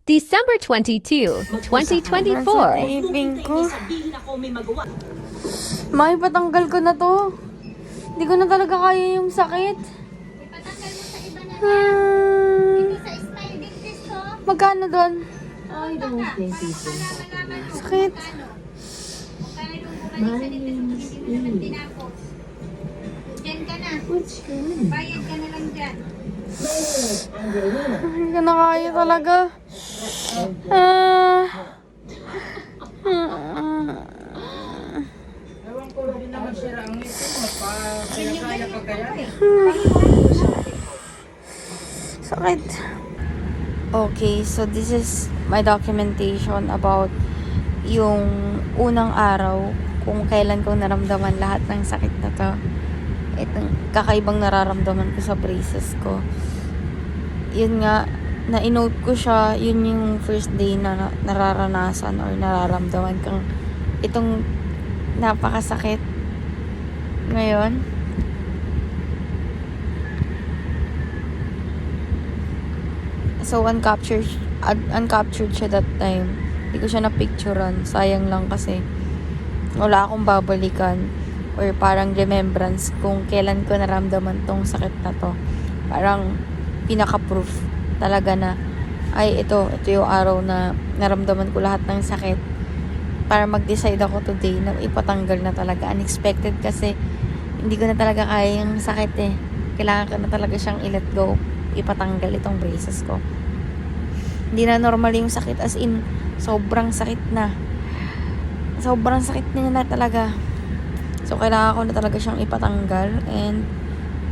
December 22, 2024. Ipin ko. May patanggal ko na to. Hindi ko na talaga kaya yung sakit. Ipatanggal mo sa iba na yan. Dito sa style dentist ko. Magkano doon? Ay, Sakit. Magkano yung bumalik sa dentist kung hindi mo naman tinapos. Diyan ka na. Bayad ka na lang dyan. Hindi ko na kaya talaga. Ah. Ewan ko, hindi naman sira ang ngipin mo. Kaya ka kaya. Sakit. Okay, so this is my documentation about yung unang araw kung kailan ko naramdaman lahat ng sakit na to. Itong kakaibang nararamdaman ko sa braces ko. Yun nga, na-note ko siya, yun yung first day na nararanasan or nararamdaman kang itong napakasakit. Ngayon, so uncaptured siya that time. Hindi ko siya na-picturean. Sayang lang kasi wala akong babalikan or parang remembrance kung kailan ko naramdaman tong sakit na to. Parang pinaka-proof talaga na ay ito yung araw na naramdaman ko lahat ng sakit para mag-decide ako today na ipatanggal na talaga. Unexpected kasi hindi ko na talaga kaya yung sakit eh. Kailangan ko na talaga siyang i-let go, ipatanggal itong braces ko. Hindi na normal yung sakit, as in sobrang sakit na talaga. So, kailangan ko na talaga siyang ipatanggal. And,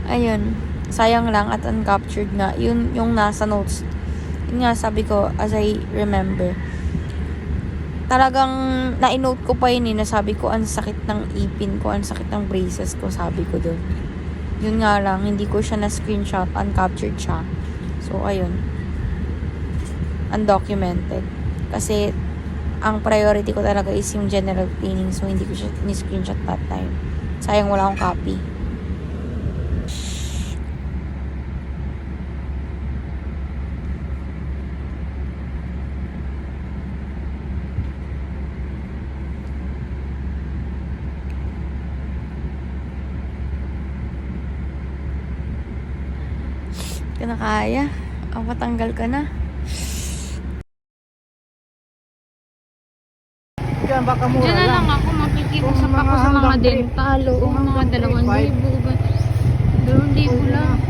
ayun. Sayang lang at uncaptured nga. Yun yung nasa notes. Yun nga, sabi ko, as I remember. Talagang, na-note ko pa yun nasabi ko, ang sakit ng ipin ko, ang sakit ng braces ko, sabi ko dun. Yun nga lang, hindi ko siya na-screenshot, uncaptured siya. So, ayun. Undocumented. Kasi, ang priority ko talaga is yung general cleaning, so hindi ko siya ni-screenshot that time. Sayang wala akong copy. Hindi ko na kaya. Ang patanggal ka na. Diyan baka mura Diyan na lang ako, makikiusap ako sa mga dental o mga 2,000. 2,000 lang.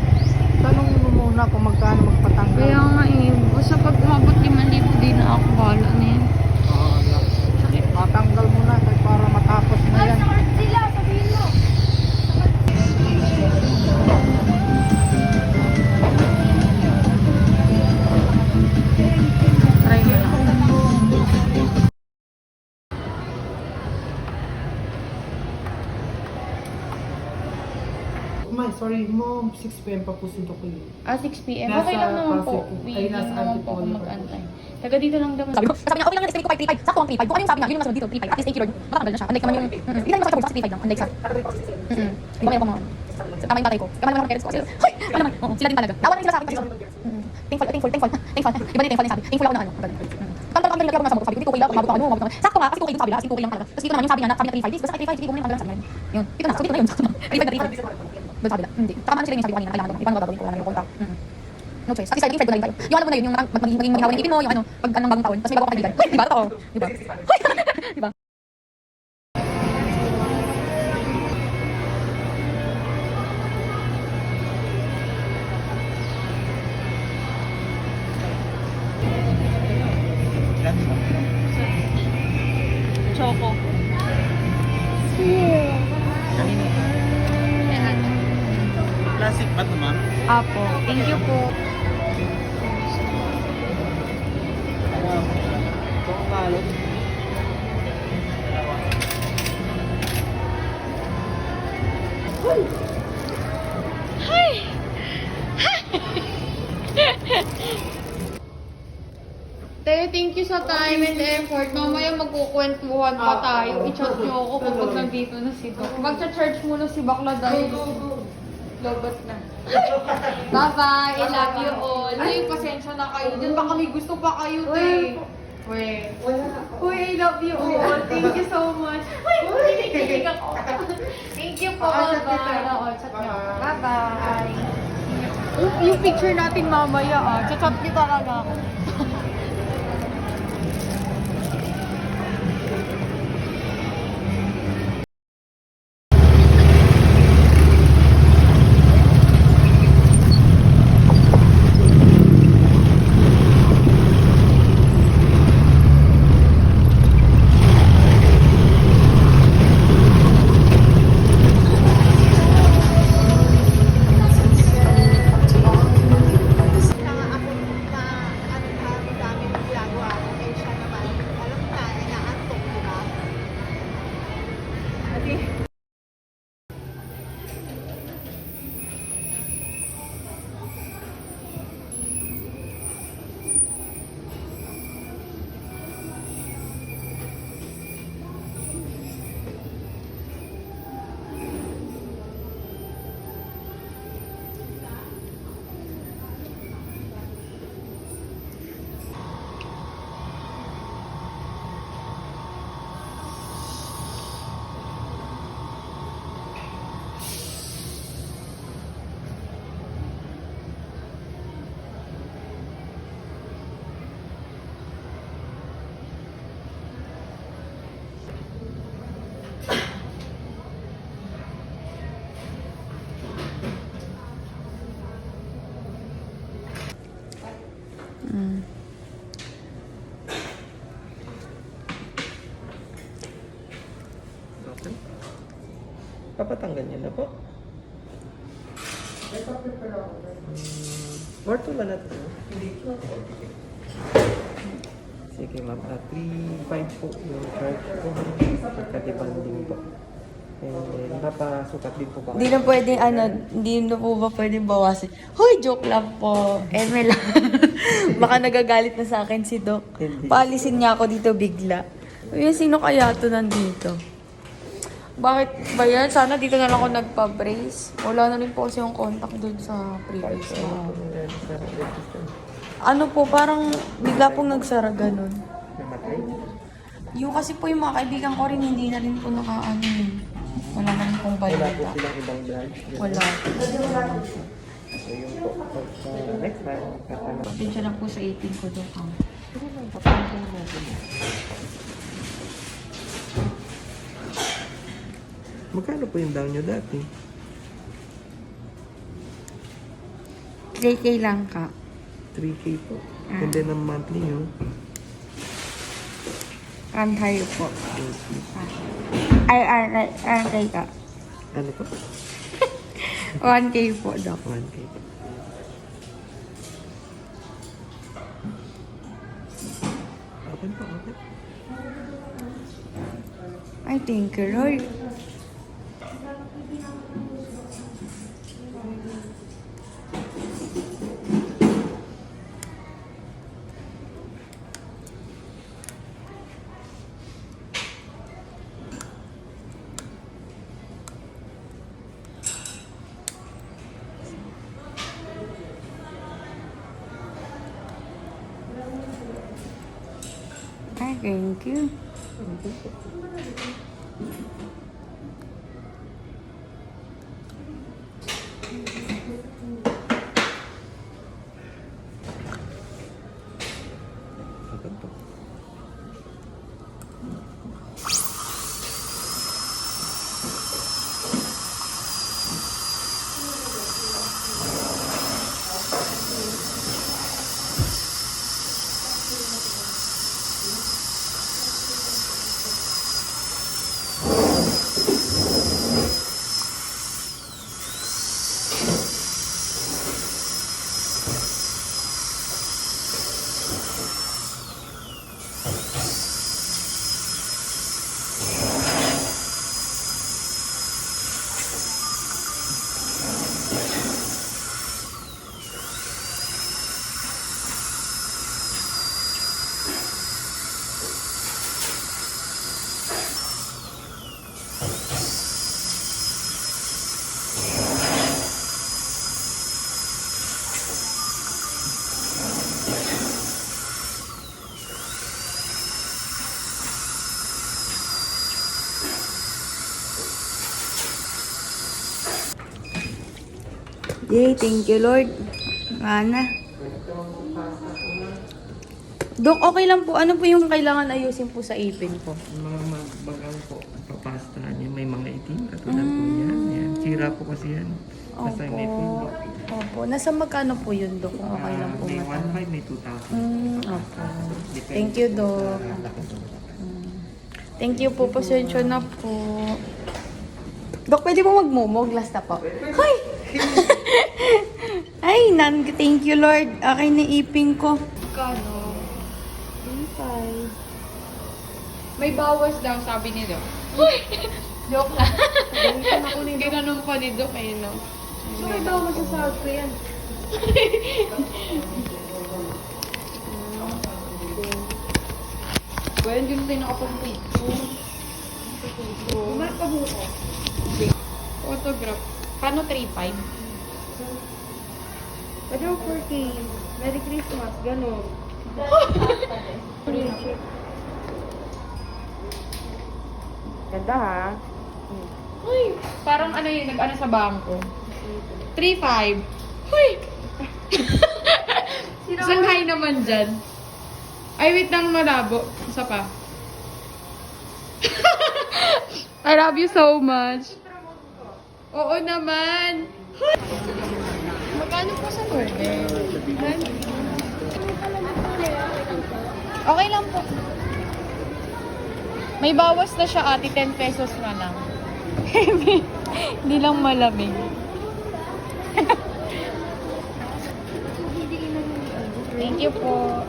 Tanong mo muna kung magkano magpatanggal. Kaya nga eh, basta pag umabot 5,000 din na ako, bahala na yan. Oo, sakit. Patanggal mo na para matapos na yan. Sila, sabihin mo. Try mo lang. Sorry mo, 6 PM pa po si Doc. 6 p.m. Nasa Okay lang naman po. Pasig. Ay, Willing nasa naman po ako Antipolo. mag-antay. Taga dito lang naman. Sabi niya, okay lang yan, estimate ko 535. Sakto ang 35. Kung ano yung sabi niya, yun yung nasa dito, 35. At least 80 Lord, matatanggal na siya. Unlike naman yung, hindi na yung masakit sa 35 lang. Unlike sa, di ba meron ko mga, tama yung tatay ko. Tama naman ang parents ko. Hoy! Ano naman, sila din talaga. Tawa na sila sa akin kasi, thankful. Iba din thankful na yung sabi. Thankful ako na ano. Pag nilagay ako sabi ko, hindi ko kailangan, umabot ako. Sakto nga, kasi ko kayo sabi lang, kasi ko lang talaga. Tapos dito naman yung sabi niya na 35 days. Basta 35, hindi ko muna yung tanggal sabi niya. Yun, dito na, so dito na yun. 35 na 35. Doon sabi lang, hindi. Tama na sila yung sabi ko kanina, kailangan doon. Iba gagawin ko, wala na yung contact. No choice. Kasi sliding side ko na rin tayo. Yung alam mo na yun, yung maging maghawa ng ipin mo, yung ano, pag anong bagong taon. Tapos may bago ka kaibigan. Hoy, di ba? Totoo. Di ba? Hoy! Di ba? Choco. Classic ba ito, ma'am? Apo. Thank you po. Kung malo. Te, thank you sa time and effort. Mamaya magkukwentuhan pa tayo. I-chat niyo ako kapag nandito na si Doc. Magsa-church muna si Bakla dahil Lobot na. Bye-bye. I love you all. Ay, pasensya na kayo. Diyan pa kami. Gusto pa kayo, te. Uy. Uy, I love you all. Thank you so much. Uy, kinikilig ako. Thank you po. Bye. Oo, chat niyo. Bye-bye. Yung picture natin mamaya, ah. Chat niyo talaga. Okay. Papatanggal niyo na po. Worth ba na ito? Sige ma'am, 3.5 po yung charge po. Pagka-depending po. And then, napasukat din po ba? Hindi na pwedeng, hindi na po ba pwedeng bawasin? Hoy, joke lang po. Eme lang. Baka nagagalit na sa akin si Doc. Hindi. Paalisin niya ako dito bigla. Uy, sino kaya to nandito? Bakit ba yan? Sana dito na lang ako nagpa-brace. Wala na rin po kasi yung contact doon sa previous na. Ano po, parang bigla pong nagsara ganun. Namatay? Yung kasi po yung mga kaibigan ko rin, hindi na rin po nakaano yun. Wala na rin pong Wala po balita. silang ibang branch. Wala. So yun po. Next time, katanong. Atensya na po sa 18 ko doon. Magkano po yung down nyo dati? 3K lang ka. 3K po. And then ang monthly nyo, Kantayo po. 80. Ay, ka. Ano po? 1K po, Doc. 1K. Open po, open. Ay, thank you, Lord. Ay, thank you. Open po. Yay, thank you, Lord. Ana. Dok, okay lang po. Ano po yung kailangan ayusin po sa ipin ko? Yung mga bagang po, papasta niya, may mga itim, katulad po yan. Yan. Sira po kasi yan. Basta Opo. may pindot. Opo. Nasa magkano po yun, Dok? Kung okay lang po May mata. 1.5, may 2,000. Opo. Thank you, Dok. Thank you po. Pasensya na po. Dok, pwede po magmumog? Last na po. Hoy! Ay, thank you, Lord. Okay na ipin ko. Kano? 5. May bawas daw, sabi ni Doc. Joke lang. Ginanon pa ni Doc, ayun no. So, may bawas sa sahod ko yan. Well, hindi na tayo nakapag-picture. Bumarap ka buko. Photograph. Kano 3.5? Pwede mo 4K. Merry Christmas. Ganon. Ganda ha. Uy, parang ano yun, nag-ano sa bangko. 3.5. Uy! Shanghai naman dyan. Ay, wait lang, malabo. Isa pa. I love you so much. Oo naman. Magkano po sa burger? Okay lang po. May bawas na siya, ate. 10 pesos na lang. Hindi lang malamig. Thank you po.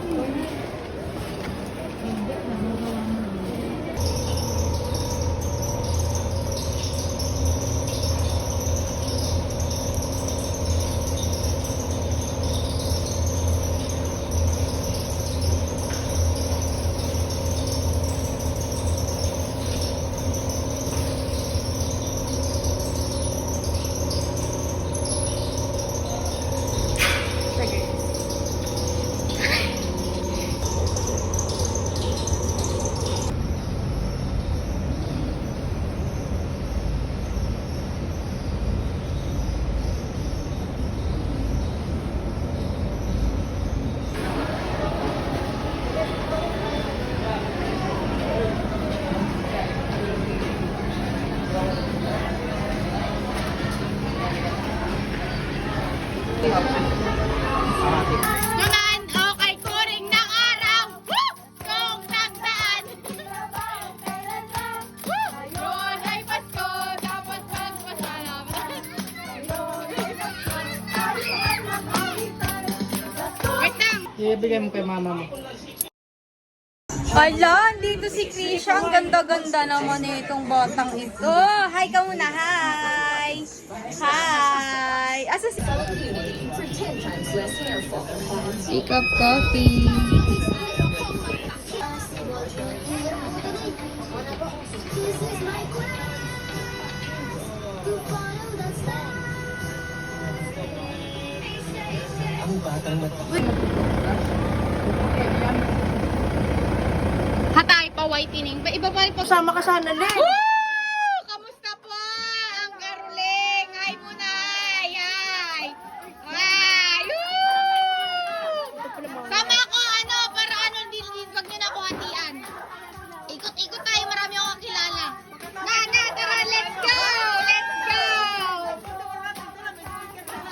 Naman, okay, kuring ng araw. Woo! Kung nagdaan. Woo! Yun ay Pasko, dapat magpasalamat. Wait lang. Ibigay mo kay mama mo. Ala, dito si Krisha. Ang ganda-ganda naman itong batang ito. Hi ka muna, hi! Hi! Asa si... Pick up coffee. Hatay pa whitening. Iba pa po. Sama ka sana, Len. Woo! Kamusta po ang karuling? Hi muna, hi! Hi! Hi! Woo! Sama ko, ano, para ano, wag nyo na ako hatian. Ikot-ikot tayo, marami akong kilala. Tara, let's go! Let's go!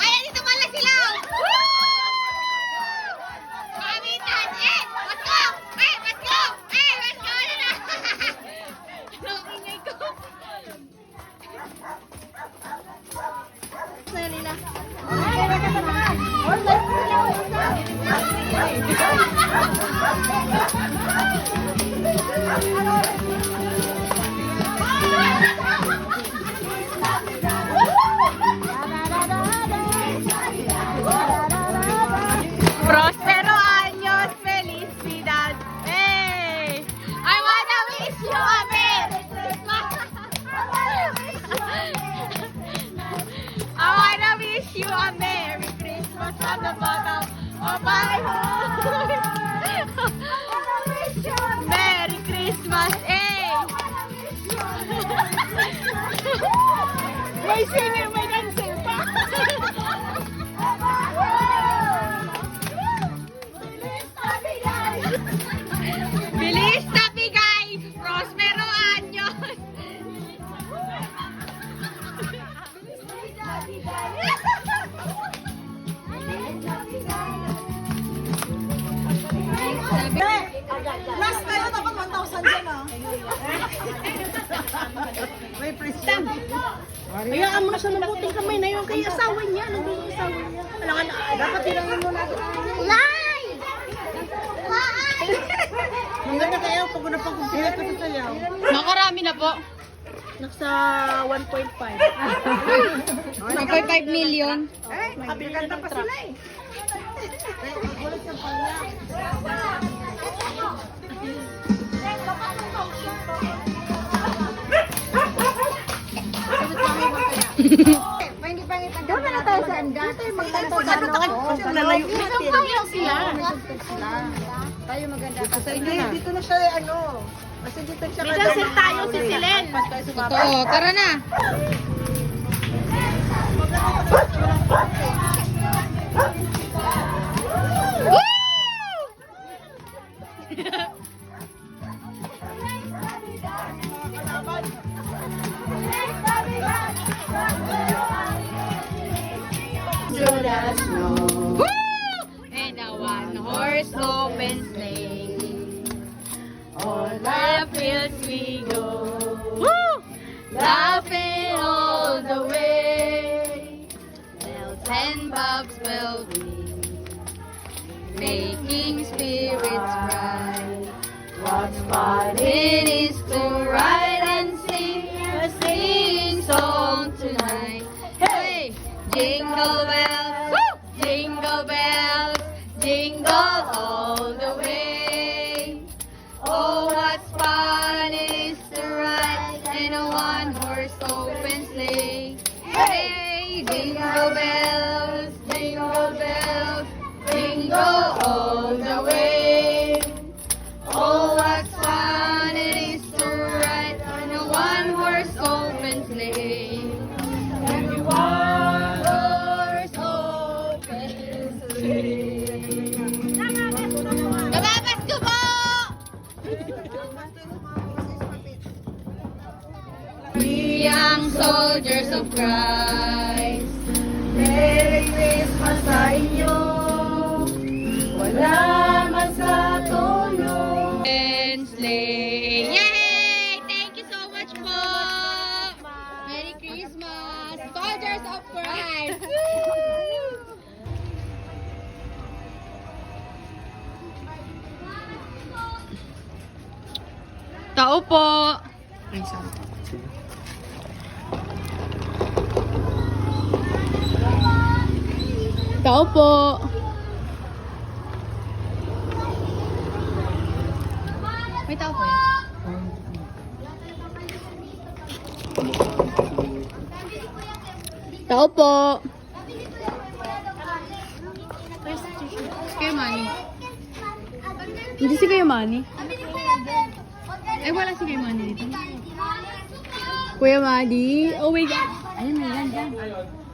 Ay, dito pala sila! Woo! Kamitan! Let's go! Let's go! Let's go! Ano na? Ang ingay ko. Bilis na bigay! Prospero Anyon! Last kayo dapat 1,000 dyan ah. May present. Hayaan mo na siya mabuting kamay na yun kay asawa niya. Nandun yung asawa niya. Alangan na. Dapat tinangin mo natin. Lai! Maganda kayo pag na pang kumpira ko sa sayaw. Makarami na po. Nasa 1.5. 1.5 million. Makabiganda pa sila eh. Doon na tayo sa anda. Tayo magtanto sa Nalayo natin. sila. Dito na siya ano. Kasi dito siya May dancing tayo si Silen. Totoo, tara na. Woo! And a one-horse open sleigh. On the fields we go. Woo! Laughing all the way. Bells and bobs will ring, making spirits bright. What fun it is to ride and sing a singing song tonight. Hey! Jingle bells, woo! Jingle bells, jingle all the way. Oh, what fun it is to ride in a one-horse open sleigh. Hey, jingle bells, jingle all the way. Oh, what fun it is to ride in a one-horse open sleigh. One-horse open sleigh. Nababas ko po! We young soldiers of Christ, Merry Christmas sa inyo. Wala man sa tono. And sleigh. Yay! Thank you so much po! Merry Christmas! Soldiers of Christ! Woo! Tao po! Ay, sorry. Tao po! May tao po yan. Tao po! Si Kuya Manny. Hindi si Kuya Manny. Ay, wala si Kuya Manny dito. Kuya Manny? Oh my God! Ayun na, yan, dyan.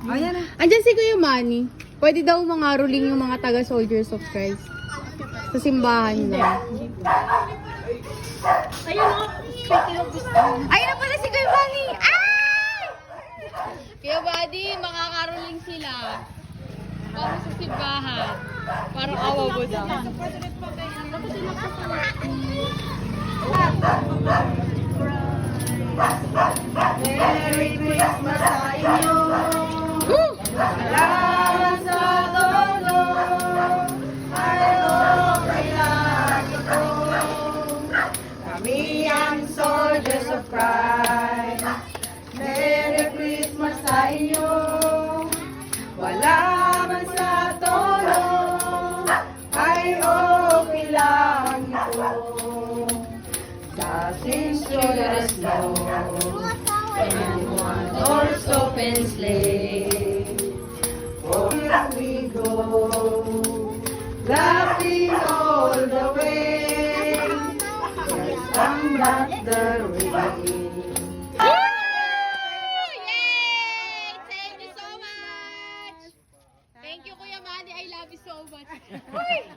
Ayan na. Andyan si Kuya Manny. Pwede daw mangaroling yung mga taga-Soldiers of Christ. Sa simbahan lang. Ayun na pala si Kuya Manny! Ay! Kuya Manny, makakaroling sila. Para sa simbahan. Parang awa mo daw. Merry Christmas sa inyo. Woo! Salamat sa todo. Ay, okay lang ito. Kami ang soldiers of Christ. Merry Christmas sa inyo. Wala man sa todo. Ay, okay lang ito. Since you're the snow and one horse open sleigh, oh, here we go, laughing all the way. Let's come back the rain. Yay! Thank you so much! Thank you, Kuya Manny. I love you so much. Uy!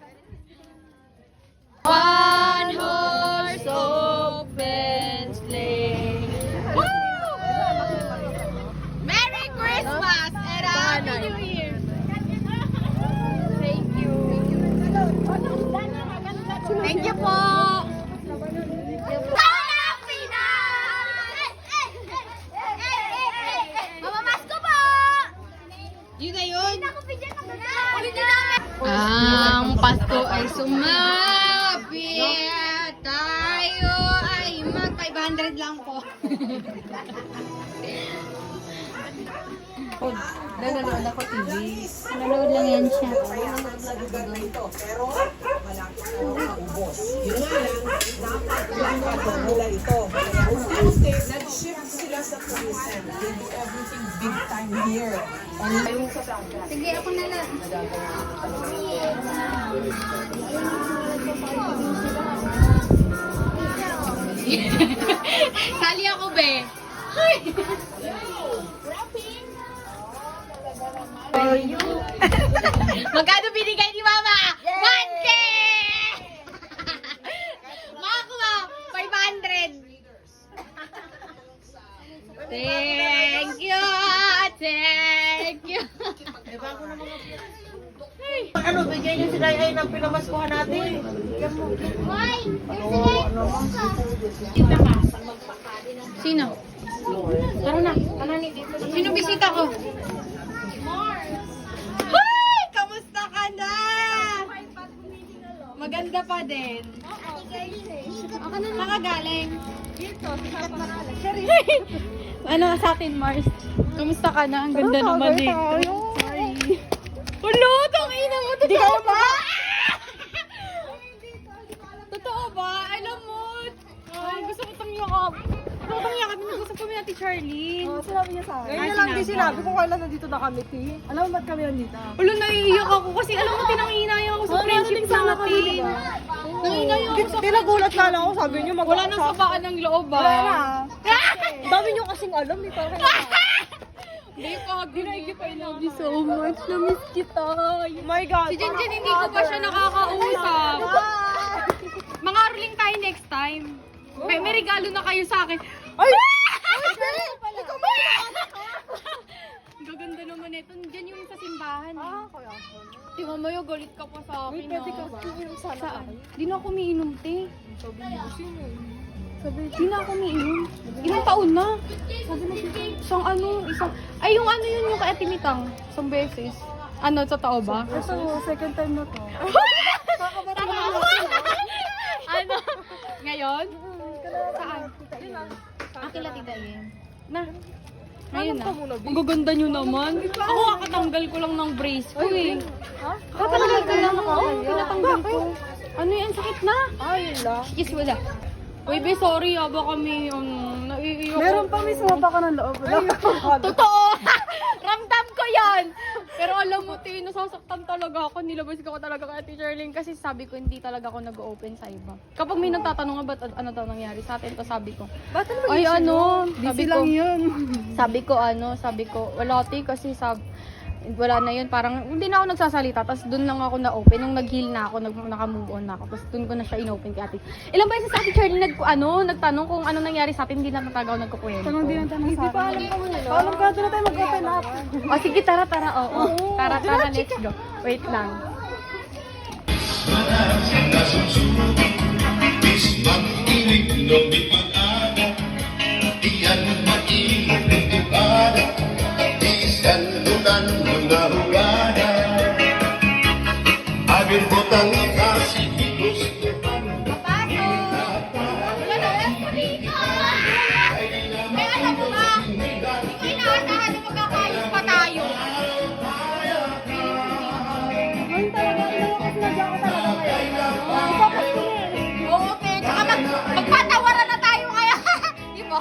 niyo po. Mamamasko po! Yun na yun. Ang Pasko ay sumapit. Tayo ay mag 500 lang po. Nanonood ako TV. Nanonood lang yan siya. Nag-shift sila sa tourism. They do everything big time here. Sige, ako na lang. Sali ako, be. Magkano binigay ni Mama? 1K! Makakuha, 500. Thank you! Thank you! Ano, bigyan niyo sila ay ng pinamaskuhan natin. Sino? Tara na. Sino bisita ko? Hi! Kamusta ka na? Maganda pa din. Ako na nakagaling. Ano sa atin, Mars? Kamusta ka na? Ang ganda naman dito. Sorry. Ulo, tangina mo. Totoo ba? Totoo ba? Alam mo. Ay, gusto ko itong yakap. Gusto ko itong yakap. Gusto ko Ate Charlene. Sinabi niya sa akin. Ngayon lang din sinabi kung kailan nandito na kami, Ti. Alam mo ba't kami nandito? Ulo, naiiyak ako kasi alam mo, tinanginaya ako sa friendship natin. Nanginaya ako sa Tinagulat na lang ako, sabi niyo Wala nang sabaan ng loob, ba? Wala na. Dami niyo kasing alam, di pa kayo. Hindi pa, I love you so much. Na-miss kita. Oh my God. Si Jinjin, hindi ko pa siya nakakausap. Mangaroling tayo next time. May regalo na kayo sa akin. Ay! Ikaw ba? Ang gaganda naman ito. Diyan yung sa simbahan. Kaya ako. Di mamaya, galit ka pa sa akin. Wait, pwede ka ba? Iinom sana Saan? tayo. Di na ako umiinom, te. Sabi niyo, sino? Di na ako umiinom. Ilang taon na? Isang, ay yung ano yun yung kay Ate Mitang. Isang beses. Ano, totoo ba? Ito, second time na to. Ano? Ngayon? Saan? Akila tita Ian. Na. Ngayon na. Ang gaganda nyo naman. Ako kakatanggal ko lang ng brace ko eh. Ha? Kakatanggal ko lang ako. Pinatanggal ko. Ano yan? Sakit na. Ay, yun lang. Yes, wala. Uy, be, sorry ah. Baka may naiiyak. Meron pa, may sumapa ka ng loob. Totoo! Ramdam ko yan! Pero alam mo, Tin, nasasaktan talaga ako. Nilabas ko talaga kay Ate Charlene kasi sabi ko hindi talaga ako nag-open sa iba. Kapag may nagtatanong nga ba't ano daw nangyari sa atin, to sabi ko, Ba't naman ay yun? ano, Busy lang yun. sabi ko, wala Tin, kasi wala na yun, parang hindi na ako nagsasalita, tapos doon lang ako na-open, nung nag-heal na ako, naka-move on na ako, tapos doon ko na siya in-open kay Ate. Ilang beses sa Ate Charlene nagtanong kung ano nangyari sa atin, hindi na talaga ako nagkukwento. Hindi pa alam ko muna. Alam ka, doon na tayo mag-open up. O sige, tara, oo. Tara, let's go. Wait lang. Wala na lang po dito! May alam mo ba? Hindi ko inaasahan na magkakayos pa tayo. Ngayon talaga, ilang kasi nandiyan ko talaga ngayon. Ipapasko na eh. Oo, okay. Tsaka magpatawaran na tayo kaya. Di ba?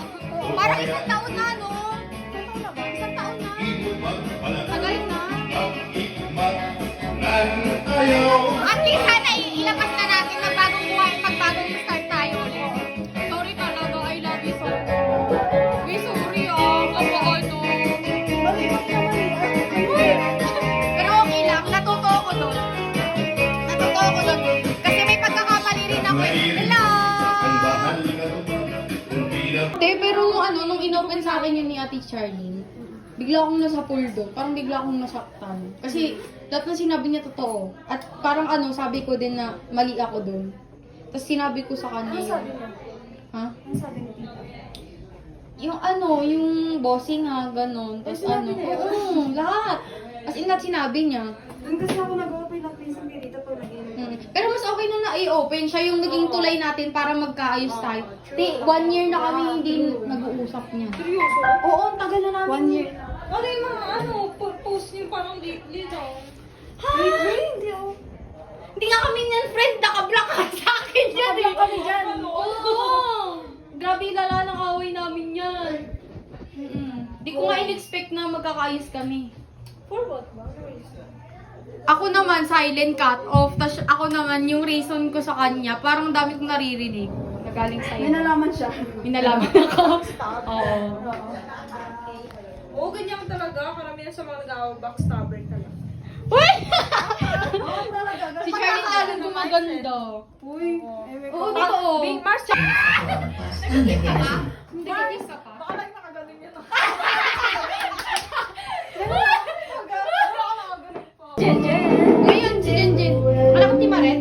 Parang isang taon na, no? Isang taon na. Tagal na. At least sana ilabas na natin na bagong buhay pag bagong start tayo ulit. Sorry talaga, I love you so much. Uy, sorry ano. Pero okay lang, natuto ako doon. Kasi may pagkakamali rin ako. Hello! Pero nung inopen sa akin yun ni Ate Charlene, bigla akong nasa pool doon. Parang bigla akong nasaktan. Kasi lahat ng sinabi niya totoo. At parang sabi ko din na mali ako doon. Tapos sinabi ko sa kanya Ano yun. sabi niya? Ha? Ano sabi ni tita? Yung ano, yung bossing nga, ganon. Tapos ano, oo, lahat. As in, lahat sinabi niya. Doon kasi ako nag-open ng pinsan kay Rita pag Pero mas okay na na-i-open. Siya yung naging tulay natin para magkaayos tayo. 1 year na kami hindi nag-uusap niya. Seryoso? Oo, ang tagal na namin. 1 year. Ano yung mga post niyo parang lately daw? Hindi oh. Hindi nga kami niyan, friend. Naka-block ka sa akin yan. Naka-block kami dyan. Oo. Grabe, lala ng away namin yan. Hindi ko nga in-expect na magkakaayos kami. For what ba? Ano reason? Ako naman, silent cut off. Tapos ako naman, yung reason ko sa kanya, parang dami kong naririnig. Nagaling sa'yo. May nalaman siya. May nalaman ako. Oo. Oo, ganyan talaga. Karamihan sa mga nag-backstabber talaga. Uy! Oo talaga. Si Charlie lalo gumaganda. Uy. Oo, totoo. Big Mars, Hindi ka pa? baka lang nakagaling yun. Ngayon, si Jenjen. Alam ko, Timaret.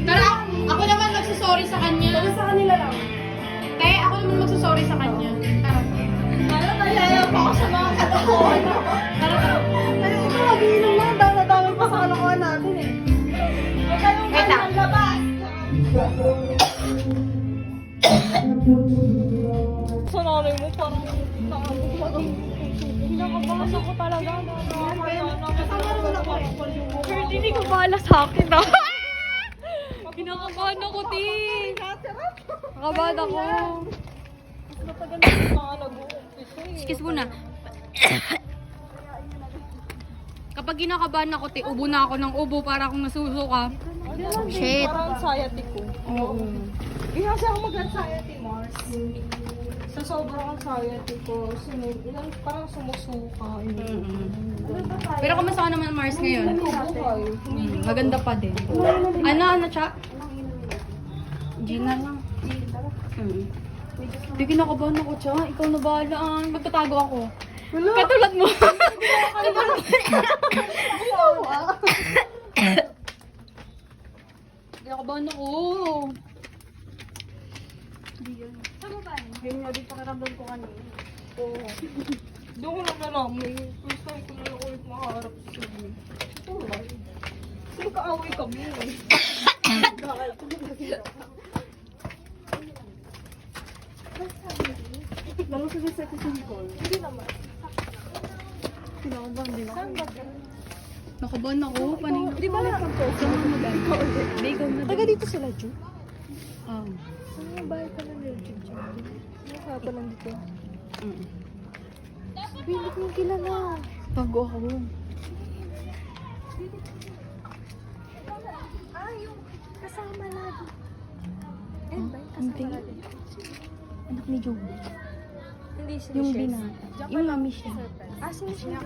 Pero ako naman magsasorry sa kanya. Sa kanila lang. Kaya ako naman magsasorry sa kanya. Nayaya pa ako sa mga katakuan. Ay, ikaw, mag-iinom lang. Dami pa sa kalokohan natin eh. Huwag kayong Wait lang. labas. Sa nanay mo, parang Kinakabahan ako talaga. Kasama naman ako eh. Curly, hindi ko bahala sa akin ah. Kinakabahan ako, Ti. Kinakabahan ako. Excuse mo na. Kapag kinakabahan ako, Ti, ubo na ako ng ubo para akong nasusuka. Shit. parang anxiety ko. Oo. Hindi kasi ako mag-anxiety, Mars. Sa sobrang anxiety ko, parang sumusuka. Pero kamusta ka naman, Mars, ngayon? Buhay. Maganda pa din. Ano, Cha? Gina lang. Hindi kinakabahan ako, Cha. Ikaw na bahala. Magtatago ako. Katulad mo. Kinakabahan ako. Yun nga din pakiramdam ko kanina. Doon ko lang nalaman. First time ko na lang ulit makaharap sa inyo. Alright. So, magkaaway kami eh. Lalo sa second si Nicole. Hindi naman. Kinakabahan din ako. Nakabahan ako. Panay. Di ba na Hindi, ikaw na. taga dito sila, Ju? Ah. Ano yung bahay ka na nila, Ju? Ano ka lang dito? Sabi, hindi ko yung kilala. Tago ako. Yung kasama natin. Hindi. Anak ni Joey. Hindi siya. Yung binata. Yung mami siya. Sino siya?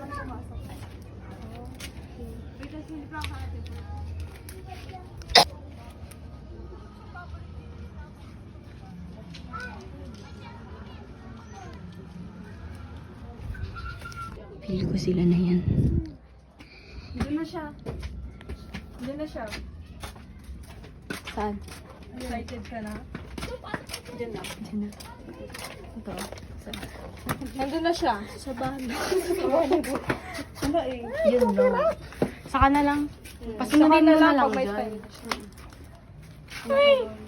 Pili ko sila na yan. Doon na siya. Doon na siya. Saan? Excited ka na? Diyan na. Ito. Nandun na siya. Sa bahay. Wala eh. Yun lang. Saka na lang. Pasunodin mo na lang may dyan. time.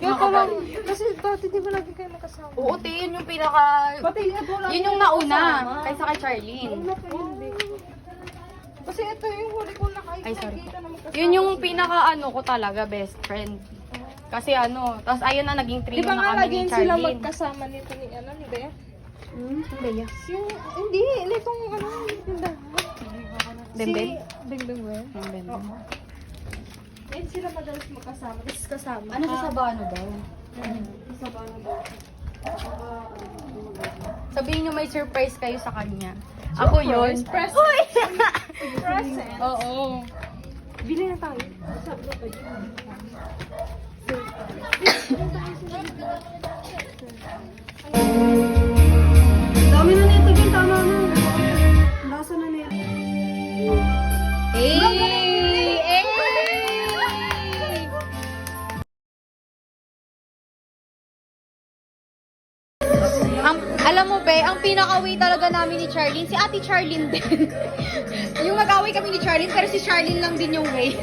Yun ko lang. Kasi dati di ba lagi kayo makasama? Oo, te, yun yung pinaka... Pati ito lang. Yun yung nauna. Kaysa kay Charlene. Wala pa hindi. Kasi ito yung huli ko na Ay, sorry. nakikita na magkasama. Yun yung pinaka ano ko talaga, best friend. Kasi ano, tapos ayun na, naging trio Di ba na nga kami lagi ni sila Charlene. magkasama nito ni ano, ni Bea? Bea. Yung, hindi, nitong ano, tindahan. Bembem? Bembem ba? Bembem. Yan sila madalas magkasama. Tapos kasama. Ano sa Sabano daw? Sabihin nyo may surprise kayo sa kanya. Ako yun. Present. Oo. Bili na tayo. Sabi ko kayo. Dami na nito din, tama na. Lasa na nito. Hey! Hey! Alam mo, be, ang pinaka-way talaga namin ni Charlene, si Ate Charlene din. Yung nag-away kami ni Charlene, pero si Charlene lang din yung way.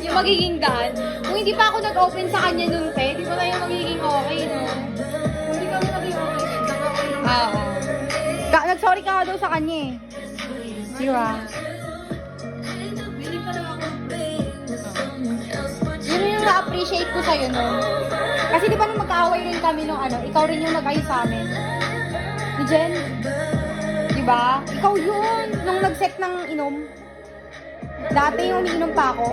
Yung magiging daan. Kung hindi pa ako nag-open sa kanya nung te, di ba tayo magiging okay, no? Hindi kami naging okay. Nag-away lang. Oo. Nag-sorry ka daw sa kanya eh. Di ba? Hindi pa lang ako. Yun yung na-appreciate ko sa'yo, no? Kasi di ba nung magkaaway rin kami nung ano, ikaw rin yung nag-ayos sa amin. Ni Jen. Di ba? Ikaw yun, nung nag-set ng inom. Dati yung iniinom pa ako.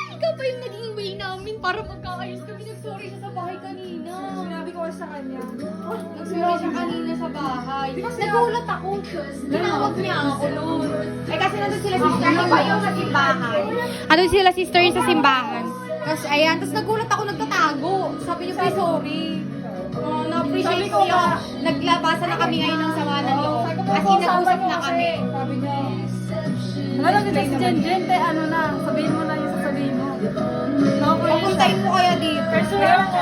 Ikaw pa yung naging way namin para magkaayos kami. Nag-sorry siya sa bahay kanina. Sinabi ko kasi sa kanya. Nag-sorry siya kanina sa bahay. Nagulat ako. Tinawag niya ako noon. Eh kasi nandun sila sister ni ba yung sa simbahan. Andun sila sister yung sa simbahan. Tapos ayan, tapos nagulat ako nagtatago. Sabi niya, please sorry. Na-appreciate ko yung naglabasan na kami ngayon ng sama ng loob. As in, nag-usap na kami. Sabi niya. Ano dito si Jen, te, ano na, sabihin mo na yung sasabihin mo. Papuntahin mo kaya dito. Personal ko.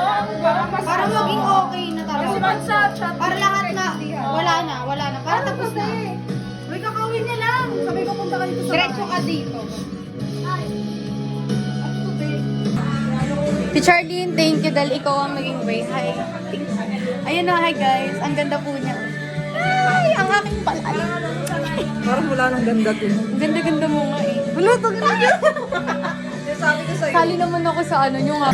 Para maging okay na Kasi talaga. pag sa chat. Para lahat na, wala na. Para tapos na. May kakawin niya lang. Sabi ko punta ka dito sa Diretso ka dito. Si Charlene, thank you dahil ikaw ang naging way. Hi. Ayun na, hi guys. Ang ganda po niya. Ay, ang aking palay. Parang wala nang ganda din. Ang ganda-ganda mo nga eh. Wala, to Sabi ko sa'yo. Sali naman ako sa ano nyo nga.